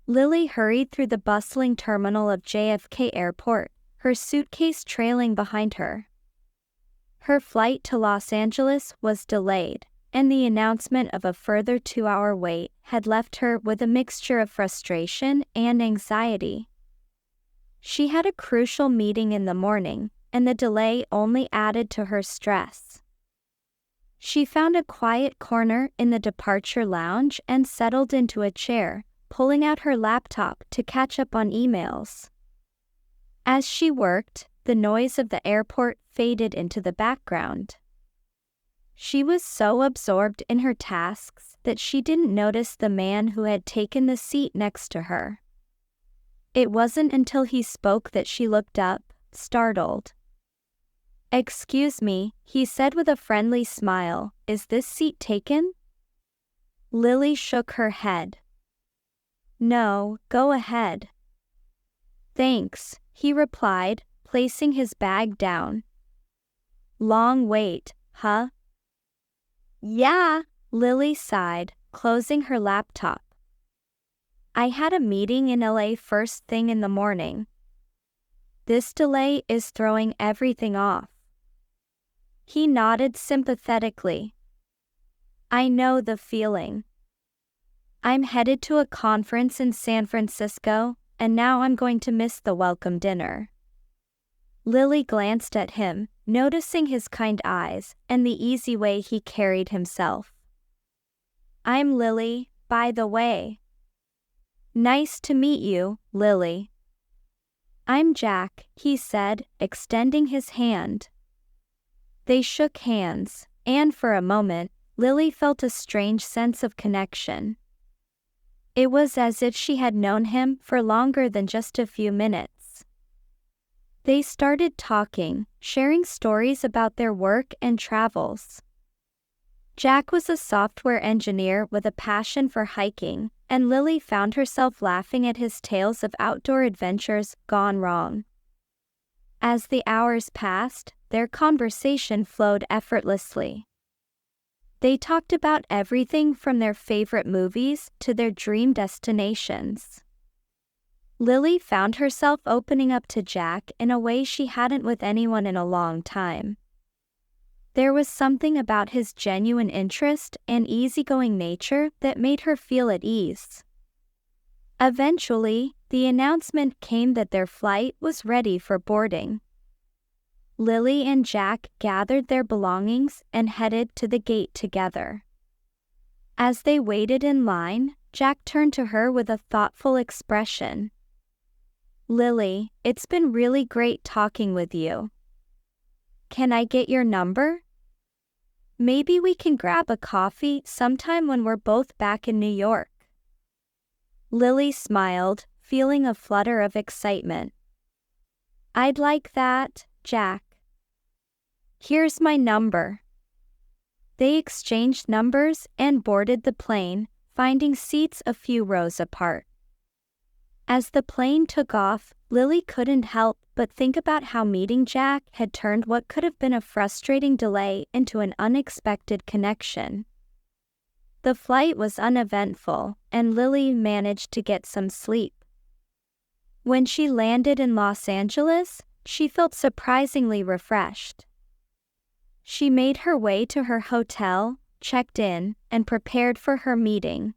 Lily hurried through the bustling terminal of JFK Airport, her suitcase trailing behind her. Her flight to Los Angeles was delayed, and the announcement of a further 2-hour wait had left her with a mixture of frustration and anxiety. She had a crucial meeting in the morning, and the delay only added to her stress. She found a quiet corner in the departure lounge and settled into a chair, pulling out her laptop to catch up on emails. As she worked, the noise of the airport faded into the background. She was so absorbed in her tasks that she didn't notice the man who had taken the seat next to her. It wasn't until he spoke that she looked up, startled. "Excuse me," he said with a friendly smile, "is this seat taken?" Lily shook her head. "No, go ahead." "Thanks," he replied, placing his bag down. "Long wait, huh?" "Yeah," Lily sighed, closing her laptop. "I had a meeting in LA first thing in the morning. This delay is throwing everything off." He nodded sympathetically. "I know the feeling. I'm headed to a conference in San Francisco, and now I'm going to miss the welcome dinner." Lily glanced at him, noticing his kind eyes and the easy way he carried himself. "I'm Lily, by the way." "Nice to meet you, Lily." "I'm Jack," he said, extending his hand. They shook hands, and for a moment, Lily felt a strange sense of connection. It was as if she had known him for longer than just a few minutes. They started talking, sharing stories about their work and travels. Jack was a software engineer with a passion for hiking, and Lily found herself laughing at his tales of outdoor adventures gone wrong. As the hours passed, their conversation flowed effortlessly. They talked about everything from their favorite movies to their dream destinations. Lily found herself opening up to Jack in a way she hadn't with anyone in a long time. There was something about his genuine interest and easygoing nature that made her feel at ease. Eventually, the announcement came that their flight was ready for boarding. Lily and Jack gathered their belongings and headed to the gate together. As they waited in line, Jack turned to her with a thoughtful expression. "Lily, it's been really great talking with you. Can I get your number? Maybe we can grab a coffee sometime when we're both back in New York." Lily smiled, feeling a flutter of excitement. "I'd like that, Jack. Here's my number." They exchanged numbers and boarded the plane, finding seats a few rows apart. As the plane took off, Lily couldn't help but think about how meeting Jack had turned what could have been a frustrating delay into an unexpected connection. The flight was uneventful, and Lily managed to get some sleep. When she landed in Los Angeles, she felt surprisingly refreshed. She made her way to her hotel, checked in, and prepared for her meeting.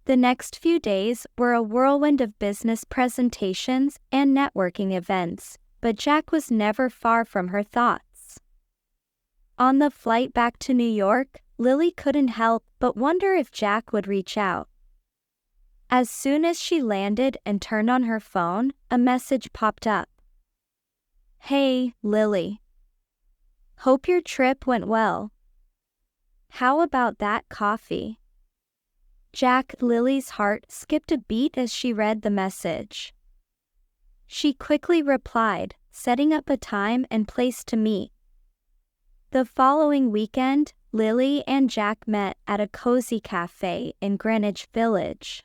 The next few days were a whirlwind of business presentations and networking events, but Jack was never far from her thoughts. On the flight back to New York, Lily couldn't help but wonder if Jack would reach out. As soon as she landed and turned on her phone, a message popped up. "Hey, Lily. Hope your trip went well. How about that coffee?" Lily's heart skipped a beat as she read the message. She quickly replied, setting up a time and place to meet. The following weekend, Lily and Jack met at a cozy cafe in Greenwich Village.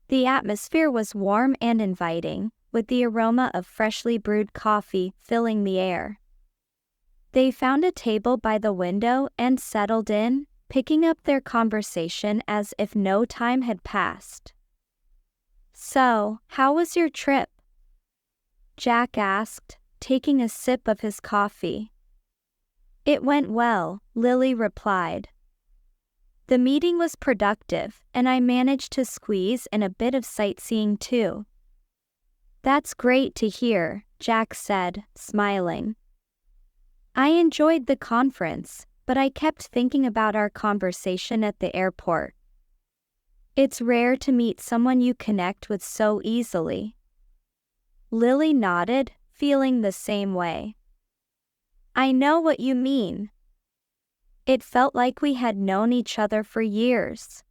The atmosphere was warm and inviting, with the aroma of freshly brewed coffee filling the air. They found a table by the window and settled in, picking up their conversation as if no time had passed. So, how was your trip? Jack asked, taking a sip of his coffee. It went well, Lily replied. The meeting was productive, and I managed to squeeze in a bit of sightseeing too. That's great to hear, Jack said, smiling. I enjoyed the conference, but I kept thinking about our conversation at the airport. It's rare to meet someone you connect with so easily. Lily nodded, feeling the same way. I know what you mean. It felt like we had known each other for years.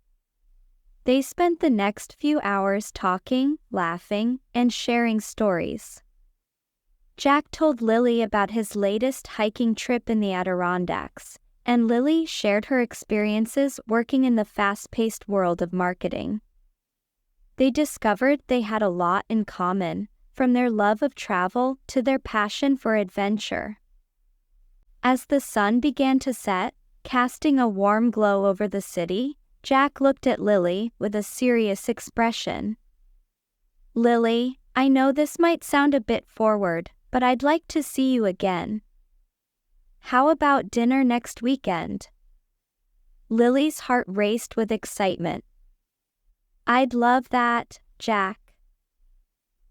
They spent the next few hours talking, laughing, and sharing stories. Jack told Lily about his latest hiking trip in the Adirondacks, and Lily shared her experiences working in the fast-paced world of marketing. They discovered they had a lot in common, from their love of travel to their passion for adventure. As the sun began to set, casting a warm glow over the city, Jack looked at Lily with a serious expression. Lily, I know this might sound a bit forward, but I'd like to see you again. How about dinner next weekend? Lily's heart raced with excitement. I'd love that, Jack.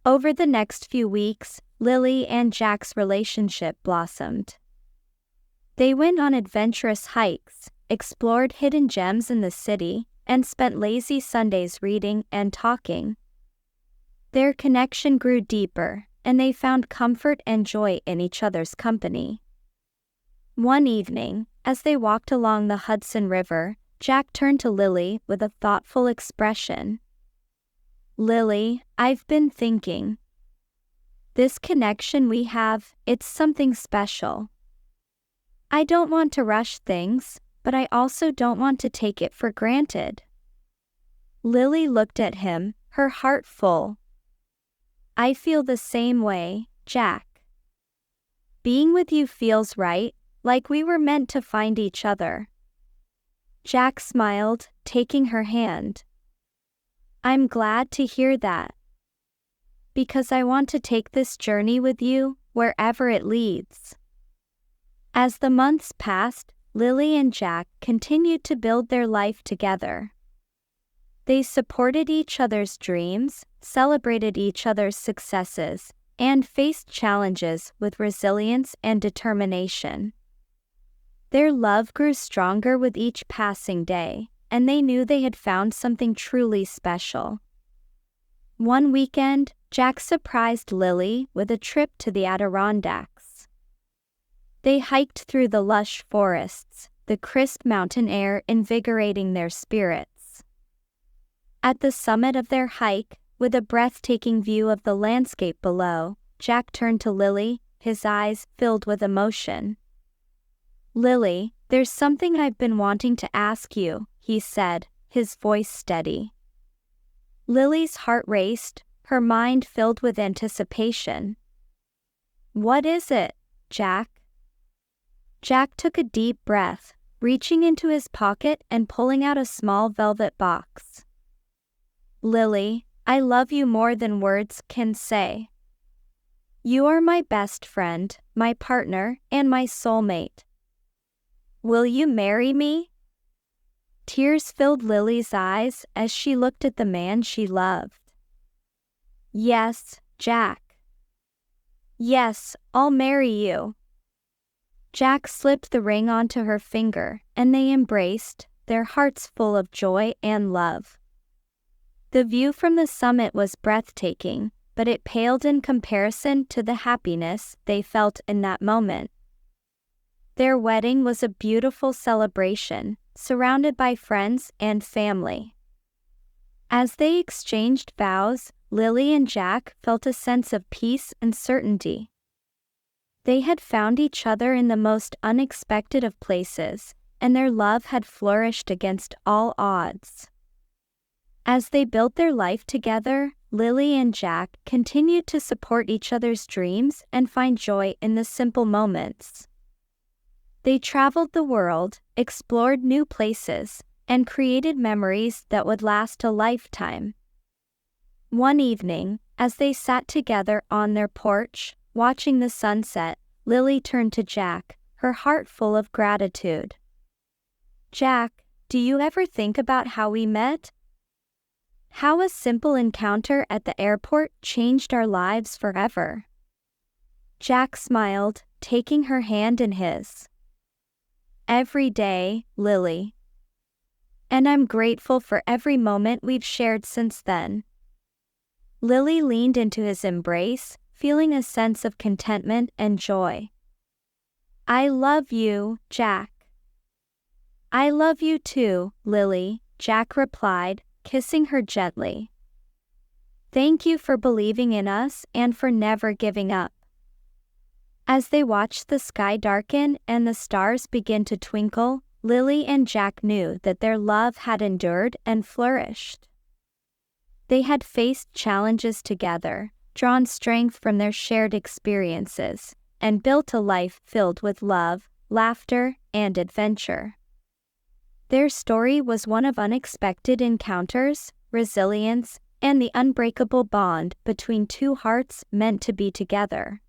Over the next few weeks, Lily and Jack's relationship blossomed. They went on adventurous hikes, explored hidden gems in the city, and spent lazy Sundays reading and talking. Their connection grew deeper, and they found comfort and joy in each other's company. One evening, as they walked along the Hudson River, Jack turned to Lily with a thoughtful expression. Lily, I've been thinking. This connection we have, it's something special. I don't want to rush things, but I also don't want to take it for granted. Lily looked at him, her heart full. I feel the same way, Jack. Being with you feels right, like we were meant to find each other. Jack smiled, taking her hand. I'm glad to hear that. Because I want to take this journey with you, wherever it leads. As the months passed, Lily and Jack continued to build their life together. They supported each other's dreams, celebrated each other's successes, and faced challenges with resilience and determination. Their love grew stronger with each passing day, and they knew they had found something truly special. One weekend, Jack surprised Lily with a trip to the Adirondacks. They hiked through the lush forests, the crisp mountain air invigorating their spirits. At the summit of their hike, with a breathtaking view of the landscape below, Jack turned to Lily, his eyes filled with emotion. Lily, there's something I've been wanting to ask you, he said, his voice steady. Lily's heart raced, her mind filled with anticipation. What is it, Jack? Jack took a deep breath, reaching into his pocket and pulling out a small velvet box. Lily, I love you more than words can say. You are my best friend, my partner, and my soulmate. Will you marry me? Tears filled Lily's eyes as she looked at the man she loved. Yes, Jack. Yes, I'll marry you. Jack slipped the ring onto her finger, and they embraced, their hearts full of joy and love. The view from the summit was breathtaking, but it paled in comparison to the happiness they felt in that moment. Their wedding was a beautiful celebration, surrounded by friends and family. As they exchanged vows, Lily and Jack felt a sense of peace and certainty. They had found each other in the most unexpected of places, and their love had flourished against all odds. As they built their life together, Lily and Jack continued to support each other's dreams and find joy in the simple moments. They traveled the world, explored new places, and created memories that would last a lifetime. One evening, as they sat together on their porch, watching the sunset, Lily turned to Jack, her heart full of gratitude. "Jack, do you ever think about how we met? How a simple encounter at the airport changed our lives forever?" Jack smiled, taking her hand in his. "Every day, Lily. And I'm grateful for every moment we've shared since then." Lily leaned into his embrace, feeling a sense of contentment and joy. "I love you, Jack." "I love you too, Lily," Jack replied, kissing her gently. "Thank you for believing in us and for never giving up." As they watched the sky darken and the stars begin to twinkle, Lily and Jack knew that their love had endured and flourished. They had faced challenges together, drawn strength from their shared experiences, and built a life filled with love, laughter, and adventure. Their story was one of unexpected encounters, resilience, and the unbreakable bond between two hearts meant to be together.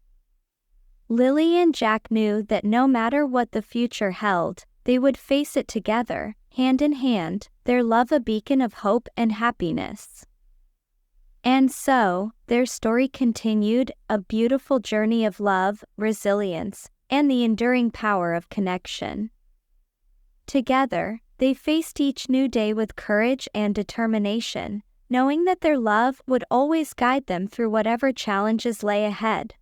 Lily and Jack knew that no matter what the future held, they would face it together, hand in hand, their love a beacon of hope and happiness. And so, their story continued, a beautiful journey of love, resilience, and the enduring power of connection. Together, they faced each new day with courage and determination, knowing that their love would always guide them through whatever challenges lay ahead.